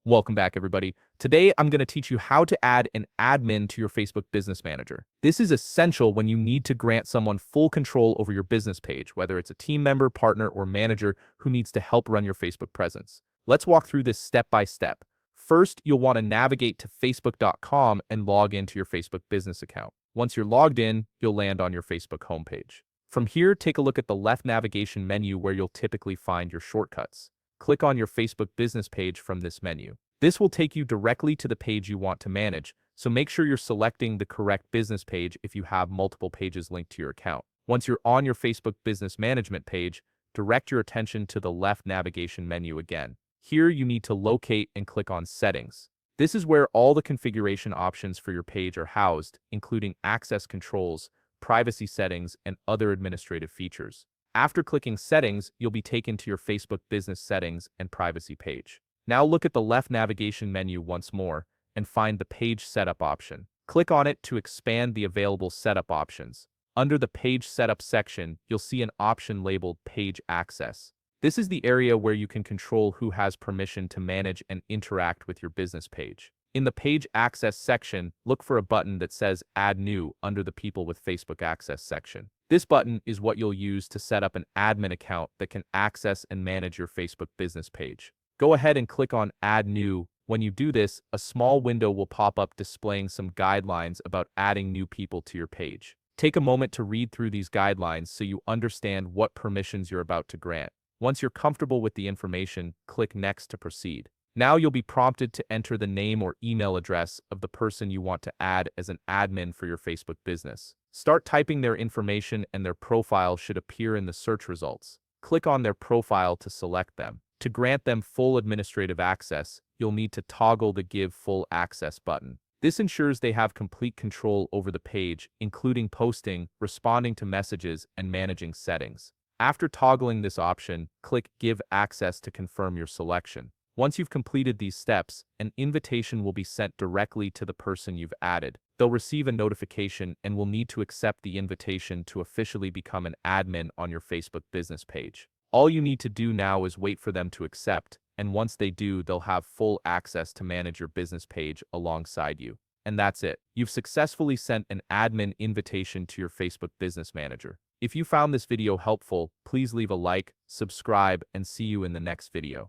Welcome back, everybody. Today, I'm going to teach you how to add an admin to your Facebook Business Manager. This is essential when you need to grant someone full control over your business page, whether it's a team member, partner, or manager who needs to help run your Facebook presence. Let's walk through this step by step. First, you'll want to navigate to facebook.com and log into your Facebook business account. Once you're logged in, you'll land on your Facebook homepage. From here, take a look at the left navigation menu where you'll typically find your shortcuts. Click on your Facebook business page from this menu. This will take you directly to the page you want to manage, so make sure you're selecting the correct business page if you have multiple pages linked to your account. Once you're on your Facebook business management page, direct your attention to the left navigation menu again. Here you need to locate and click on Settings. This is where all the configuration options for your page are housed, including access controls, privacy settings, and other administrative features. After clicking Settings, you'll be taken to your Facebook Business Settings and Privacy page. Now look at the left navigation menu once more and find the Page Setup option. Click on it to expand the available setup options. Under the Page Setup section, you'll see an option labeled Page Access. This is the area where you can control who has permission to manage and interact with your business page. In the Page Access section, look for a button that says Add New under the People with Facebook Access section. This button is what you'll use to set up an admin account that can access and manage your Facebook business page. Go ahead and click on Add New. When you do this, a small window will pop up displaying some guidelines about adding new people to your page. Take a moment to read through these guidelines so you understand what permissions you're about to grant. Once you're comfortable with the information, click Next to proceed. Now you'll be prompted to enter the name or email address of the person you want to add as an admin for your Facebook business. Start typing their information and their profile should appear in the search results. Click on their profile to select them. To grant them full administrative access, you'll need to toggle the Give Full Access button. This ensures they have complete control over the page, including posting, responding to messages, and managing settings. After toggling this option, click Give Access to confirm your selection. Once you've completed these steps, an invitation will be sent directly to the person you've added. They'll receive a notification and will need to accept the invitation to officially become an admin on your Facebook business page. All you need to do now is wait for them to accept, and once they do, they'll have full access to manage your business page alongside you. And that's it. You've successfully sent an admin invitation to your Facebook Business Manager. If you found this video helpful, please leave a like, subscribe, and see you in the next video.